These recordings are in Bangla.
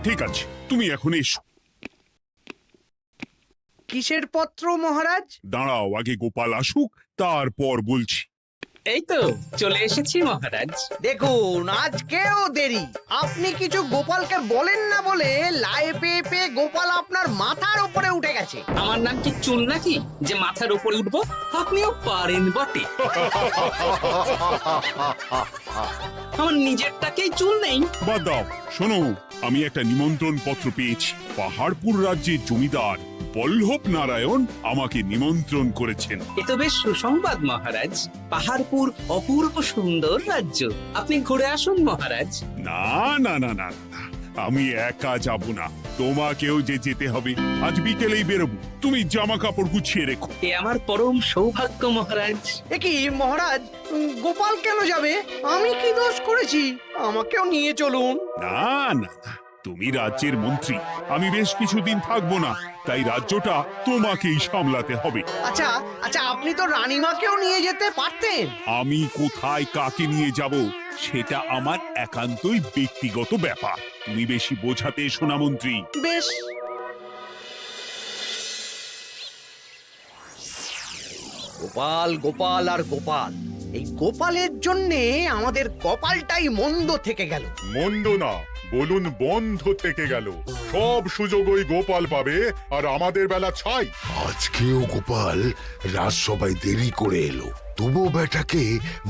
ঠিক আছে, তুমি এখন এসো। কিসের পত্র মহারাজ? দাঁড়াও, আগে গোপাল আসুক, তারপর বলছি। এই তো চলে এসেছি মহারাজ। দেখুন, আজকেও দেরি। আপনি কিছু গোপালকে বলেন না বলে লাই পেয়ে পেয়ে গোপাল আপনার মাথার উপরে উঠে গেছে। আমার নাম কি চুল নাকি যে মাথার উপরে উঠবো? আপনিও পারেন বটে। আমার নিজেরটাকেই চুল নেই। বাদ দাও, শোনো, আমি একটা নিমন্ত্রণ পত্র পেয়েছি। পাহাড়পুর রাজ্যের জমিদার বল্লভ নারায়ণ আমাকে নিমন্ত্রণ করেছেন। এ তো বেশ সুসংবাদ মহারাজ। পাহাড়পুর অপূর্ব সুন্দর রাজ্য, আপনি ঘুরে আসুন মহারাজ। না না না না না, আমি একা যাব না, তোমাকেও যে যেতে হবে। আজ বিকেলেই বেরোবো, তুমি জামা কাপড় গুছিয়ে রেখো। এ আমার পরম সৌভাগ্য মহারাজ। এ কি মহারাজ, গোপাল কেন যাবে? আমি কি দোষ করেছি? আমাকেও নিয়ে চলুন। না না না, তুমি রাজ্যের মন্ত্রী, আমি বেশ কিছুদিন থাকবো না, তাই রাজ্যটা তোমাকেই সামলাতে হবে। আচ্ছা আচ্ছা, আপনি তো রানীমাকেও নিয়ে যেতে পারতেন। আমি কোথায় কাকে নিয়ে যাব সেটা আমার একান্তই ব্যক্তিগত ব্যাপার। তুমি বেশি বোঝাতে এসো না মন্ত্রী। বেশ। গোপাল গোপাল আর গোপাল, এই গোপালের জন্যে আমাদের কপালটাই মন্দ থেকে গেল। মন্দ না, বলুন বন্ধ থেকে গেল। সব সুযোগ ওই গোপাল পাবে, আর আমাদের বেলা ছাই। আজকেও গোপাল রাজসভায় দেরি করে এলো, তবু বেটাকে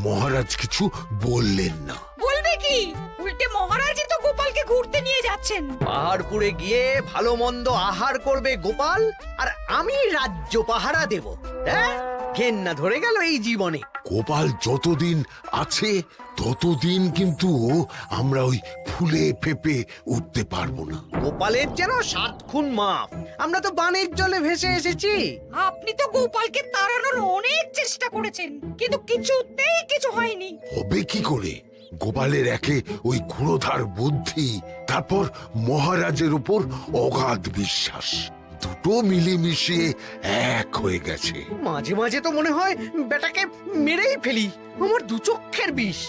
মহারাজ কিছু বললেন না। বলবে কি? উল্টে মহারাজই তো গোপালকে ঘুরতে নিয়ে যাচ্ছেন। পাহাড়পুরে গিয়ে ভালো মন্দ আহার করবে গোপাল, আর আমি রাজ্য পাহারা দেব। হ্যাঁ, ঘেন্না ধরে গেল এই জীবনে। গোপাল যতদিন আছে ততদিন কিন্তু আমরা ওই ফুলে ফেপে উঠতে পারবো না। গোপালের যেন 7 খুন মাপ। আমরা তো বানের জলে ভেসে এসেছি। আপনি তো গোপালকে তাড়ানোর অনেক চেষ্টা করেছেন, কিন্তু কিছুতেই কিছু হয়নি। হবে কি করে? গোপালের একে ওই ক্ষুরোধার বুদ্ধি, তারপর মহারাজের উপর অগাধ বিশ্বাস, দুটো মিলেমিশে এক হয়ে গেছে। মাঝে মাঝে তো মনে হয় বেটাকে মেরেই ফেলি। আমার দু চক্ষের বিষ।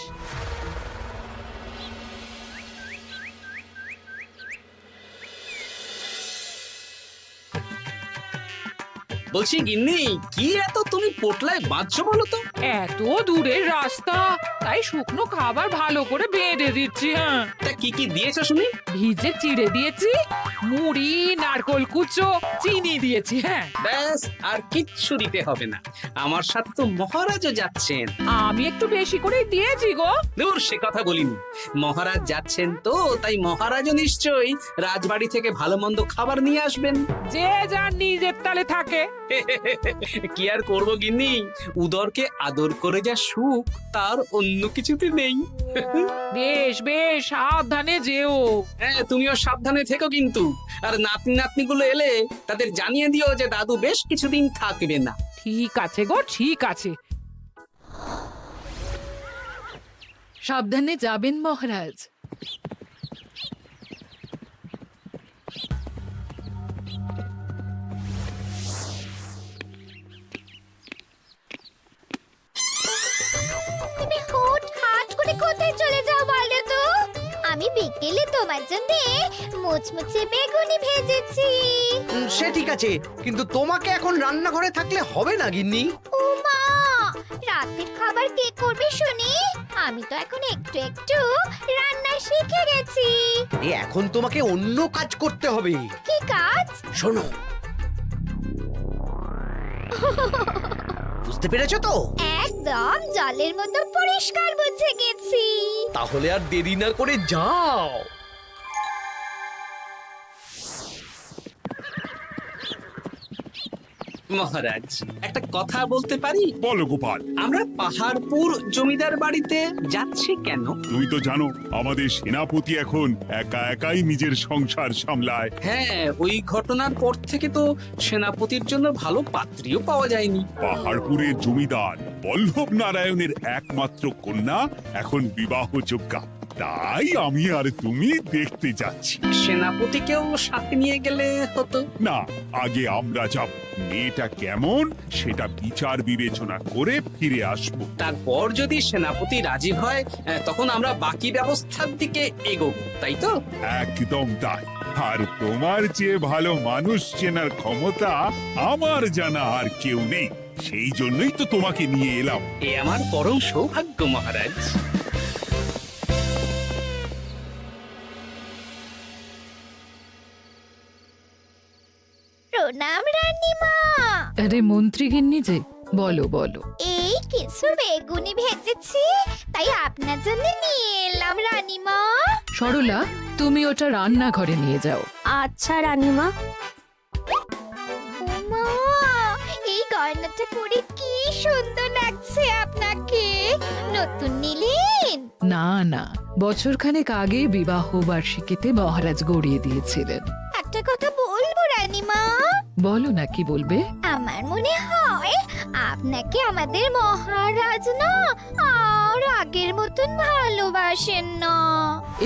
বলছি গিন্নি, কি এত তুমি পোটলায় বাঁধছো বলো তো? এত দূরের রাস্তা, তাই শুকনো খাবার ভালো করে বেঁধে দিচ্ছি। হ্যাঁ, তা কি কি দিয়েছো শুনি? ভিজে চিড়ে দিয়েছি, মুড়ি, নারকোল কুচো, চিনি দিয়েছি। হ্যাঁ, ব্যাস, আর কিচ্ছু দিতে হবে না। আমার সাথে তো মহারাজও যাচ্ছেন। আমি একটু বেশি করে দিয়েছি গো। দূর, সে কথা বলিনি। মহারাজ যাচ্ছেন তো, তাই মহারাজও নিশ্চয়ই রাজবাড়ি থেকে ভালো মন্দ খাবার নিয়ে আসবেন। যে যার নিজের তালে থাকে। কি আর করবো গিন্নি, উদরকে আদর করে যা সুখ তার অন্য কিছুতে নেই। বেশ বেশ, সাবধানে যেও। হ্যাঁ, তুমিও সাবধানে থেকো কিন্তু। আর নাতনি নাতনিগুলো এলে তাদের জানিয়ে দিও যে দাদু বেশ কিছুদিন থাকবে না। ঠিক আছে গো, ঠিক আছে। সাবধানে যাবেন মহারাজ। তুমি হুটহাট করে কোথায় চলে যাও বলো তো? আমি বিকেলে তোমার জন্য মুচমুচে বেগুনি ভেজেছি। সে ঠিক আছে, কিন্তু তোমাকে এখন রান্নাঘরে থাকলে হবে না গিন্নি। ও মা, রাতের খাবার কে করবে শুনি? আমি তো এখন একটু একটু রান্না শিখে গেছি। এখন তোমাকে অন্য কাজ করতে হবে। কি কাজ? শোনো, বুঝতে পেরেছো তো? একদম জলের মতো পরিষ্কার বুঝে গেছি। তাহলে আর দেরি না করে যাও। মহারাজ, একটা কথা বলতে পারি? বলো গোপাল। আমরা পাহাড়পুর জমিদার বাড়িতে যাচ্ছি কেন? তুমি তো জানো আমাদের সেনাপতি এখন একা একাই নিজের সংসার সামলায়। হ্যাঁ, ওই ঘটনার পর থেকে তো সেনাপতির জন্য ভালো পাত্রীও পাওয়া যায়নি। পাহাড়পুরের জমিদার বল্লভ নারায়ণের একমাত্র কন্যা এখন বিবাহযোগ্যা। তাই আমি আর তুমি দেখতে যাচ্ছি। সেনাপতিকেও সাথে নিয়ে গেলে হতো। না, আগে আমরা যাব, মেয়েটা কেমন সেটা বিচার বিবেচনা করে ফিরে আসবো। তারপর যদি সেনাপতি রাজি হয় তখন আমরা বাকি ব্যবস্থার দিকে এগোবো, তাই তো? একদম তাই। আর তোমার চেয়ে ভালো মানুষ চেনার ক্ষমতা আমার জানা আর কেউ নেই, সেই জন্যই তো তোমাকে নিয়ে এলাম। এ আমার পরম সৌভাগ্য মহারাজ। প্রণাম রানীমা। আরে মন্ত্রী গিন্নি যে, বলো বলো। এই কিছু বেগুনি ভেজেছি, তাই আপনার জন্য নিয়ে এলাম রানীমা। সরলা, তুমি ওটা রান্নাঘরে নিয়ে যাও। আচ্ছা রানীমা। মা, এই গয়নাটা পরে কি সুন্দর লাগছে আপনাকে। নতুন নিলেন? না না, বছরখানেক আগে বিবাহ বার্ষিকীতে মহারাজ গড়িয়ে দিয়েছিলেন। একটা কথা বলবো রানীমা? বলো না, কি বলবে? আমার মনে হয় আপনাকে আমাদের মহারাজ না আর আগের মতন ভালোবাসেন না।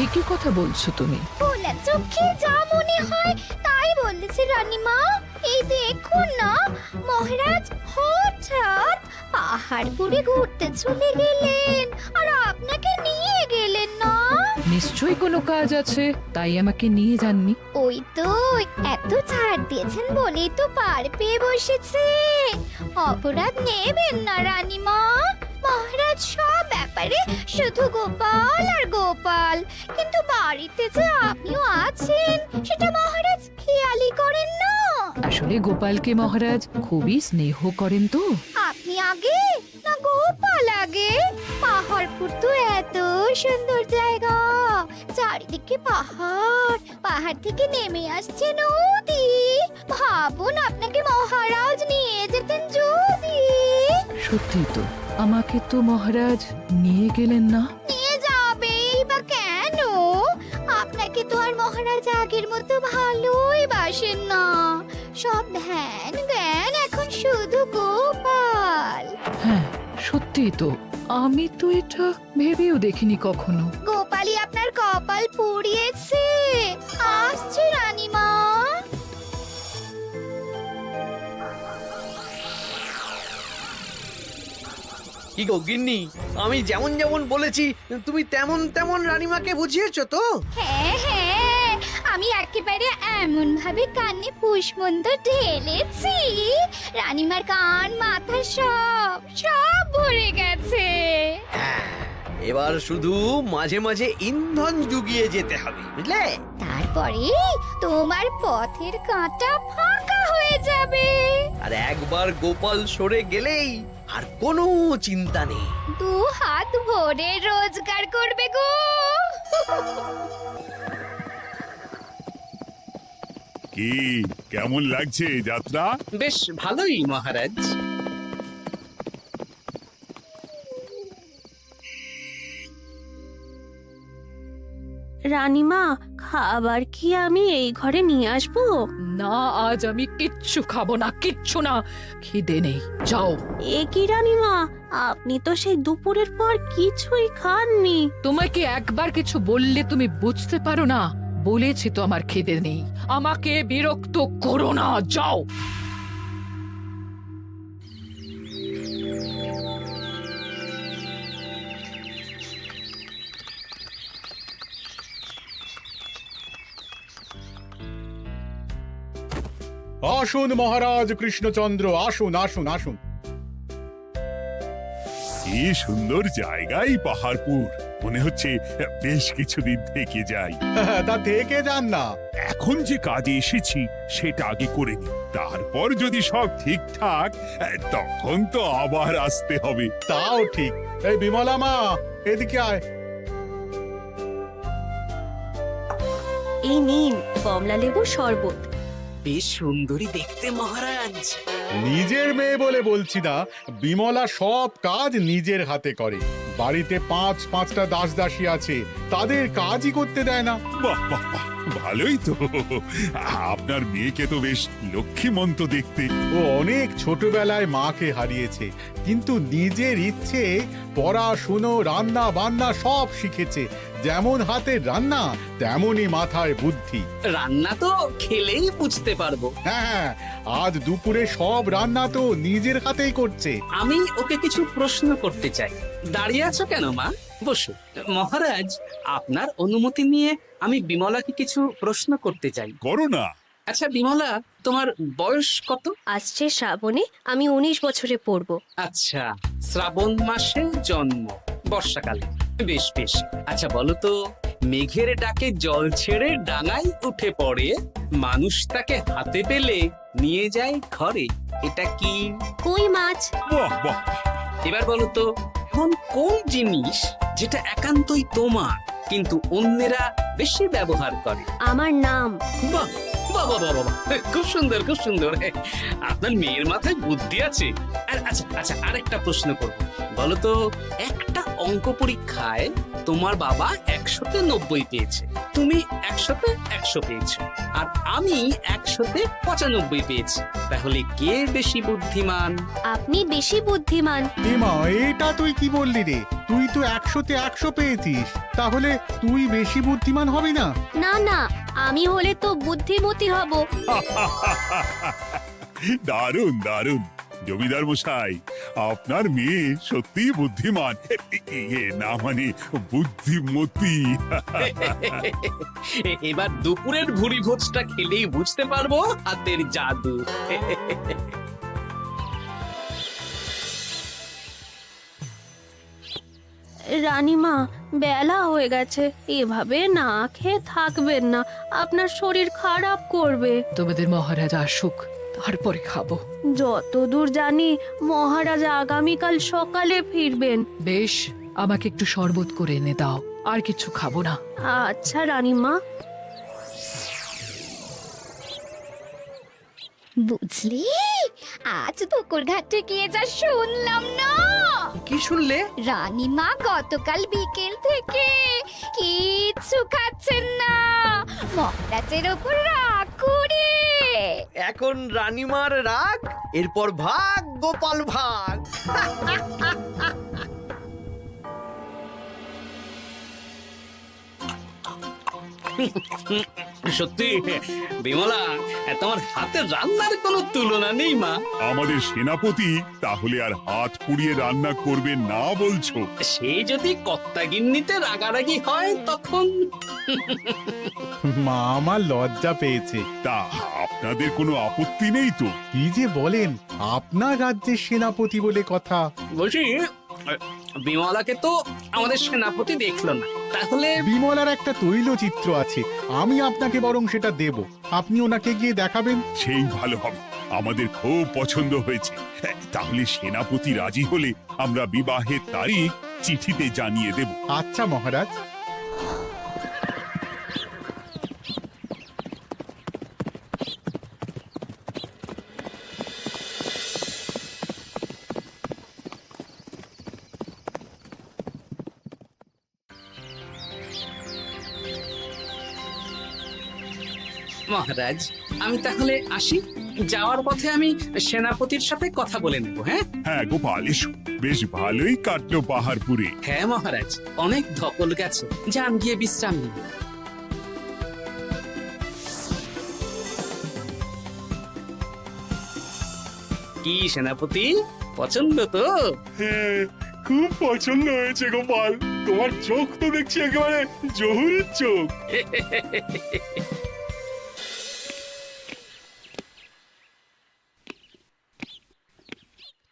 এই কি কথা বলছো তুমি? খোলা চোখে যা মনে হয় তাই বলেছি রানীমা। এই দেখুন না, মহারাজ হঠাৎ পাহাড়পুরে ঘুরতে চলে গেলেন আর আপনাকে নিয়ে গেলেন না। নিশ্চয়ই কোনো কাজ আছে, তাই আমাকে নিয়ে যাননি। ওই তো, এত ছাড় দিয়েছেন বলেই তো পার পেয়ে বসেছে। অপরাধ নেবেন না রানীমা। মহারাজ সব ব্যাপারে শুধু গোপাল আর গোপাল, কিন্তু বাড়িতে যে আপনিও আছেন সেটা মহারাজ খেয়ালই করেন না। আসলে গোপালকে মহারাজ খুবই স্নেহ করেন তো। আপনি আগে না গোপাল আগে? পাহাড়পুর তো এত সুন্দর জায়গা, চারিদিকে পাহাড়, পাহাড় থেকে নেমে আসছে নদী। ভাবুন আপনাকে মহারাজ নিয়ে যেতেন যদি। সত্যি তো, আমাকে তো মহারাজ নিয়ে গেলেন না। নিয়ে যাবেই বা কেন? আপনাকে তো আর মহারাজ আগের মতো ভালোই বাসেন না। সব ধ্যান জ্ঞান এখন শুধু গোপাল। হ্যাঁ, সত্যি তো, আমি তো এটা ভেবেও দেখিনি কখনো। গোপালই আপনার কপাল পুড়িয়েছে। আসছে রানীমা। কি গো গিন্নি, আমি যেমন যেমন বলেছি তুমি তেমন তেমন রানীমাকে বুঝিয়েছো তো? হ্যাঁ হ্যাঁ, আমি একেবারে এমন ভাবে কানে পুষ্পন্ত ঢেলেছি, রানীমার কান মাথা সব সব ভরে গেছে। এবার শুধু মাঝে মাঝে ইন্ধন জুগিয়ে যেতে হবে, বুঝলে? তারপরে তোমার পথের কাঁটা ফাঁকা হয়ে যাবে। আর একবার গোপাল সরে গেলেই আর কোনো চিন্তা নেই। দু হাত ভরে রোজগার করবে গো। কি কেমন লাগছে যাত্রা? বেশ ভালোই মহারাজ। রানীমা, খাবার কি আমি এই ঘরে নিয়ে আসবো? না, আজ আমি কিচ্ছু খাবো না, কিচ্ছু না, খিদে নেই, যাও। এ কি রানীমা, আপনি তো সেই দুপুরের পর কিছুই খাননি। তোমাকে একবার কিছু বললে তুমি বুঝতে পারো না? বলেছি তো আমার খিদে নেই, আমাকে বিরক্ত করো না, যাও। আসুন মহারাজ কৃষ্ণচন্দ্র, আসুন আসুন আসুন। কি সুন্দর জায়গায় পাহাড়পুর, মনে হচ্ছে বেশ কিছুদিন থেকে যাই। তা থেকে যান না। এখন যে কাজে এসেছি সেটা আগে করে নি, তারপর যদি সব ঠিকঠাক তখন তো আবার আসতে হবে। তাও ঠিক। এই বিমলা মা, এদিকে আয়। এই নিন কমলা লেবুর শরবত। বেশ সুন্দরী দেখতে মহারাজ। নিজের মেয়ে বলে বলছি না, বিমলা সব কাজ নিজের হাতে করে। বাড়িতে পাঁচটা দাস দাসী আছে, তাদের কাজই করতে দেয় না। বাহ বাহ বাহ, ভালোই তো। আপনার মেয়েকে তো বেশ লক্ষ্মীমন্ত দেখতে। ও অনেক ছোটবেলায় মাকে হারিয়েছে, কিন্তু নিজের ইচ্ছে পড়াশুনো রান্না বান্না সব শিখেছে। যেমন হাতের রান্না তেমনই মাথায় বুদ্ধি। রান্না তো খেলেই বুঝতে পারবো। হ্যাঁ, আজ দুপুরে সব রান্না তো নিজের হাতেই করছে। আমি ওকে কিছু প্রশ্ন করতে চাই। দাঁড়িয়ে আছো কেন মা? বসো। মহারাজ, আপনার অনুমতি নিয়ে আমি বিমলাকে কিছু প্রশ্ন করতে চাই। করো না। আচ্ছা বিমলা, তোমার বয়স কত? আসছে শ্রাবণে আমি 19 বছরে পড়ব। আচ্ছা, শ্রাবণ মাসে জন্ম, বর্ষাকালে। বেশ বেশ। আচ্ছা বলো তো, মেঘের ডাকে জল ছেড়ে ডাঙায় উঠে পড়ে, মানুষ তাকে হাতে পেলে নিয়ে যায় ঘরে, এটা কি? কই মাছ। বাহ বাহ, এবার বলো তো, এমন কোন জিনিস যেটা একান্তই তোমার কিন্তু অন্যেরা বেশি ব্যবহার করে? আমার নাম। বাহ বাহ বাহ বাহ বাহ, খুব সুন্দর খুব সুন্দর। আপনার মেয়ের মাথায় বুদ্ধি আছে। আর আচ্ছা আচ্ছা, আরেকটা প্রশ্ন করবো। বলো তো, একটা অঙ্ক পরীক্ষায় তোমার বাবা 100-তে 90 পেয়েছে, তুমি 100-তে 100 পেয়েছো, আর আমি 100-তে 95 পেয়েছি। তাহলে কে বেশি বুদ্ধিমান? আপনি বেশি বুদ্ধিমান। এমা, এটা তুই কি বললি রে? তুই তো 100-তে 100 পেয়েছিস, তাহলে তুই বেশি বুদ্ধিমান হবি না? না না, আমি হলে তো বুদ্ধিমতী হব। দারুণ দারুণ। জমিদার মশাই, আপনার মেয়ে সত্যিই বুদ্ধিমান। না মানে বুদ্ধিমতী। এবার দুপুরের ভুরি ভোজটা খেলেই বুঝতে পারবো হাতের জাদু। রানীমা, বেলা হয়ে গেছে, এভাবে না খেয়ে থাকবেন না, আপনার শরীর খারাপ করবে। তোমাদের মহারাজ আসুক, তারপরে খাবো। যতদূর জানি মহারাজ আগামীকাল সকালে ফিরবেন। বেশ, আমাকে একটু শরবত করে এনে দাও, আর কিছু খাবো না। আচ্ছা রানীমা। বুঝলি, আজ পুকুর ঘাটে গিয়ে যা শুনলাম না। কি শুনলে? রানীমা গতকাল বিকেল থেকে কিচ্ছু খাচ্ছেন না, মহারাজের ওপর রাগ করে। এখন রানীমার রাগ, এরপর ভাগ গোপাল ভাগ। সত্যি বিমলা, তোমার হাতের রান্নার কোনো তুলনা নেই মা। আমাদের সেনাপতি তাহলে আর হাত পুড়িয়ে রান্না করবে না বলছো? সে যদি কর্তাগিন্নিতে রাগারাগি হয় তখন। মা আমার লজ্জা পেয়েছে। তা আপনাদের কোনো আপত্তি নেই তো? কি যে বলেন, আপনার রাজ্যের সেনাপতি বলে কথা। বলছি, বিমলাকে তো আমাদের সেনাপতি দেখলো না, তাহলে? বিমলার একটা তৈলচিত্র আছে, আমি আপনাকে বরং সেটা দেব, আপনি ওনাকে গিয়ে দেখাবেন। সেই ভালো হবে, আমাদের খুব পছন্দ হয়েছে। তাহলে সেনাপতি রাজি হলে আমরা বিবাহের তারিখ চিঠিতে জানিয়ে দেব। আচ্ছা মহারাজ। মহারাজ, আমি তাহলে আসি। যাওয়ার পথে আমি সেনাপতির সাথে কথা বলে নেব। হ্যাঁ হ্যাঁ গোপাল, এসো। বেশ ভালোই কাটলো পাহাড়পুরে। হ্যাঁ মহারাজ, অনেক ধকল গেছে, যান গিয়ে বিশ্রাম নিন। কি সেনাপতি, পছন্দ তো? হ্যাঁ, খুব পছন্দ হয়েছে গোপাল। তোমার চোখ তো দেখছি একেবারে জহুরির চোখ।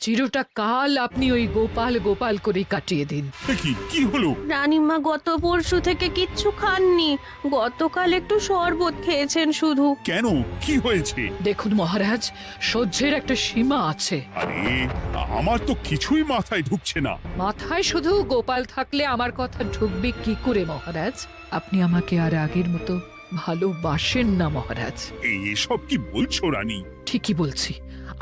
চিরটা কাল আপনি ওই গোপাল গোপাল করে কাটিয়ে দিন। কি হলো? রানীমা গত পরশু থেকে কিচ্ছু খাননি, গতকাল একটু শরবত খেয়েছেন শুধু। কেন, কি হয়েছে? দেখুন মহারাজ, সহ্যের একটা সীমা আছে। আরে আমার তো কিছুই মাথায় ঢুকছে না। মাথায় শুধু গোপাল থাকলে আমার কথা ঢুকবে কি করে মহারাজ? আপনি আমাকে আর আগের মতো ভালোবাসেন না মহারাজ। এসব কি বলছো রানী? ঠিকই বলছি,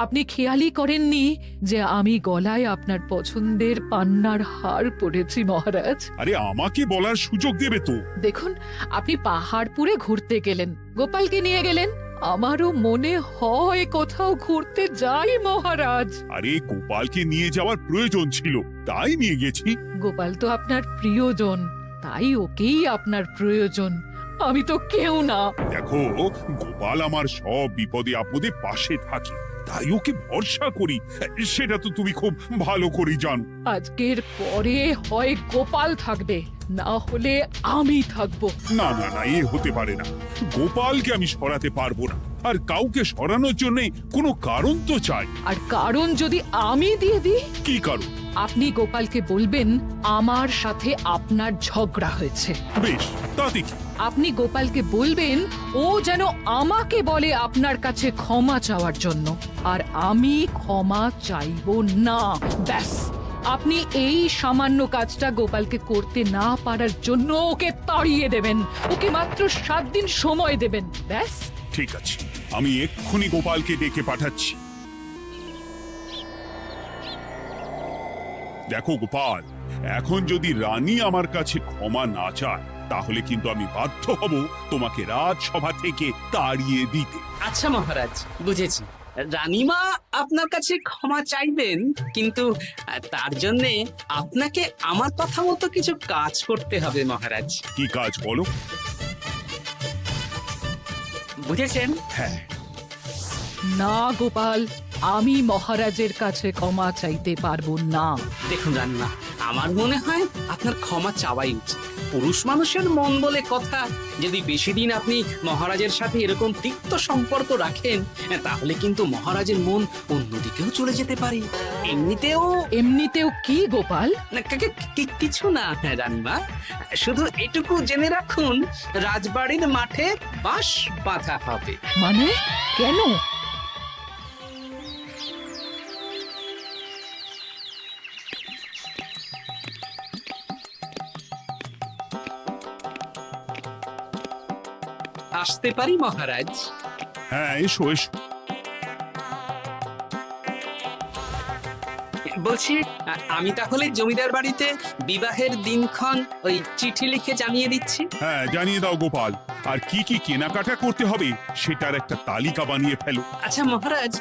আপনি খেয়ালই করেননি যে আমি গলায় আপনার পছন্দের পান্নার হার পরেছি মহারাজ। আরে আমাকে বলার সুযোগ দেবে তো। দেখুন, আপনি পাহাড়পুরে ঘুরতে গেলেন, গোপালকে নিয়ে গেলেন। আমারও মনে হয় কোথাও ঘুরতে যাই মহারাজ। আরে গোপালকে নিয়ে যাওয়ার প্রয়োজন ছিল, তাই নিয়ে গেছি। গোপাল তো আপনার প্রিয়জন, তাই ওকেই আপনার প্রয়োজন। আমি তো কেউ না। দেখো, গোপাল আমার সব বিপদে আপদে পাশে থাকে, তাই ওকে ভরসা করি, সেটা তো তুমি খুব ভালো করে জানো। আজকের পরে হয় গোপাল থাকবে, না হলে আমি থাকবো। না না না, এ হতে পারে না। গোপালকে আমি সরাতে পারবো না, আর কাউকে সরানোর জন্য কোনো কারণ তো চাই। আর কারণ যদি আমি দিয়ে দিই? কি কারণ? আপনি গোপালকে বলবেন আমার সাথে আপনার ঝগড়া হয়েছে। বেশ, তাতে কি? আপনি গোপালকে বলবেন ও যেন আমাকে বলে আপনার কাছে ক্ষমা চাওয়ার জন্য, আর আমি ক্ষমা চাইবো না। ব্যাস, আপনি এই সামান্য কাজটা গোপালকে করতে না পারার জন্য ওকে তাড়িয়ে দেবেন। ওকে মাত্র 7 দিন সময় দেবেন, ব্যাস। ঠিক আছে, আমি এক্ষুনি গোপালকে ডেকে পাঠাচ্ছি। দেখো গোপাল, এখন যদি রানী আমার কাছে ক্ষমা না চায়, তাহলে কিন্তু আমি বাধ্য হব তোমাকে রাজসভা থেকে তাড়িয়ে দিতে। আচ্ছা মহারাজ, বুঝেছি। রানীমা আপনার কাছে ক্ষমা চাইবেন, কিন্তু তার জন্য আপনাকে আমার কথা মতো কিছু কাজ করতে হবে মহারাজ। কি কাজ বলো? বুঝেছেন? হ্যাঁ। না গোপাল, আমি মহারাজের কাছে ক্ষমা চাইতে পারবো না। দেখুন রানীমা, আমার মনে হয় আপনার ক্ষমা চাওয়াই উচিত। পুরুষ মানুষের মন বলে কথা, যদি বেশি দিন আপনি মহারাজের সাথে এরকম তিক্ত সম্পর্ক রাখেন, তাহলে কিন্তু মহারাজের মন অন্যদিকেও চলে যেতে পারে। এমনিতেও কি গোপাল? না, কিছু না রানীমা, শুধু এটুকু জেনে রাখুন, রাজবাড়ির মাঠে বাঁশ বাঁধা হবে। মানে কেন? আসতে পারি মহারাজ? হ্যাঁ, এসো এসো। বলছি, আমি তাহলে জমিদার বাড়িতে বিবাহের দিনক্ষণ ওই চিঠি লিখে জানিয়ে দিচ্ছি। হ্যাঁ, জানিয়ে দাও গোপাল। আর কি কি কেনাকাটা করতে হবে সেটার একটা তালিকা বানিয়ে ফেলো। আচ্ছা মহারাজ,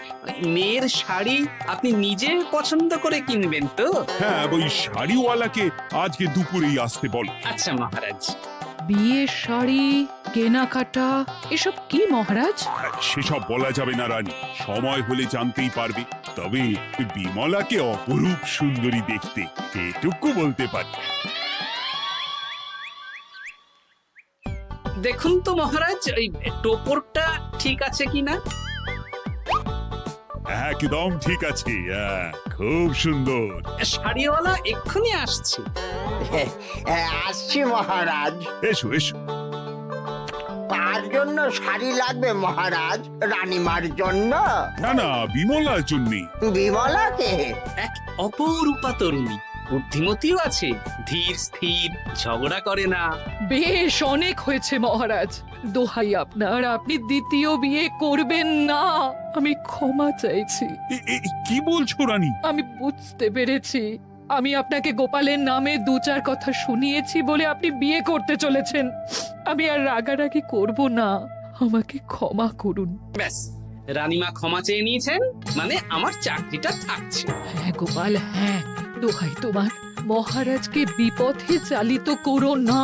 মেয়ের শাড়ি আপনি নিজে পছন্দ করে কিনবেন তো? হ্যাঁ, ওই শাড়িওয়ালাকে আজকে দুপুরেই আসতে বলো। আচ্ছা মহারাজ। বিয়ের শাড়ি, কেনাকাটা, এসব কি মহারাজ? সেসব বলা যাবে না রানী, সময় হলে জানতেই পারবে। তবে বিমলাকে অপরূপ সুন্দরী দেখতে, এটুকু বলতে পারি। দেখুন তো মহারাজ, ওই টোপরটা ঠিক আছে কিনা? একদম ঠিক আছে, খুব সুন্দর। শাড়িওয়ালা এক্ষুনি আসছে। আসছি মহারাজ। এসো এসো। তার জন্য শাড়ি লাগবে মহারাজ? রানীমার জন্য? না না, বিমলার জন্যে। বিমলাকে? এক অপরূপা তরুণী, বুদ্ধিমতীও আছে, ধীর স্থির, ঝগড়া করে না। বেশ, অনেক হয়েছে মহারাজ। দোহাই আপনার, আপনি দ্বিতীয় বিয়ে করবেন না। আমি ক্ষমা চাইছি। কি বলছো রানী? আমি বুঝতে পেরেছি, আমি আপনাকে গোপালের নামে 2-4 কথা শুনিয়েছি বলে আপনি বিয়ে করতে চলেছেন। আমি আর রাগারাগি করব না, আমাকে ক্ষমা করুন। ব্যাস, রানীমা ক্ষমা চেয়ে নিয়েছেন, মানে আমার চাকরিটা থাকছে। হ্যাঁ গোপাল, হ্যাঁ, দোহাই তোমার, মহারাজকে বিপথে চালিত করো না।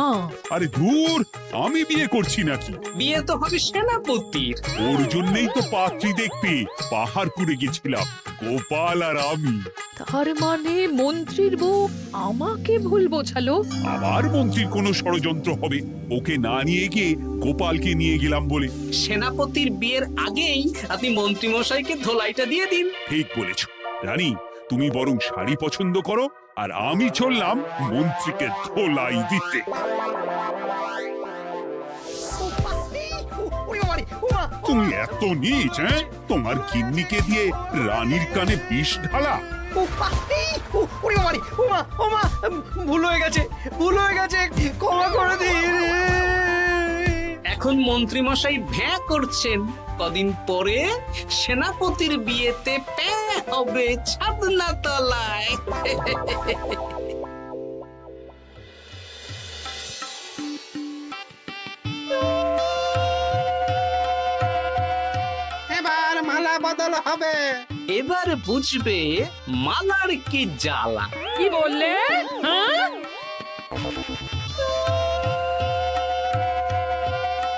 আরে দূর, আমি বিয়ে করছি নাকি? বিয়ে তো হবে সেনাপতির। ওর জন্যই তো পাত্রী দেখতে পাহাড়পুরে গেছিলাম, গোপাল আর আমি। তার মানে মন্ত্রীর বউ আমাকে ভুল বোঝালো? আবার মন্ত্রীর কোনো ষড়যন্ত্র হবে, ওকে না নিয়ে গিয়ে গোপালকে নিয়ে গেলাম বলে। সেনাপতির বিয়ের আগেই আপনি মন্ত্রী মশাইকে ধোলাইটা দিয়ে দিন। ঠিক বলেছ রানী, তুমি বরং শাড়ি পছন্দ করো, আর আমি চললাম মন্ত্রীকে ধোলাই দিতে। তুমি এত নীচ, হ্যাঁ? তোমার গিন্নিকে দিয়ে রানীর কানে বিষ ঢালা। ভুল হয়ে গেছে, ক্ষমা করে দিন। এখন মন্ত্রীমশাই ভ্যাঁ করছেন, কদিন পরে সেনাপতির বিয়েতে প্যাঁ হবে ছাদনা তলায়। এবার মালা বদল হবে। এবার বুঝবে মালার কি জ্বালা। কি বললে? হ্যাঁ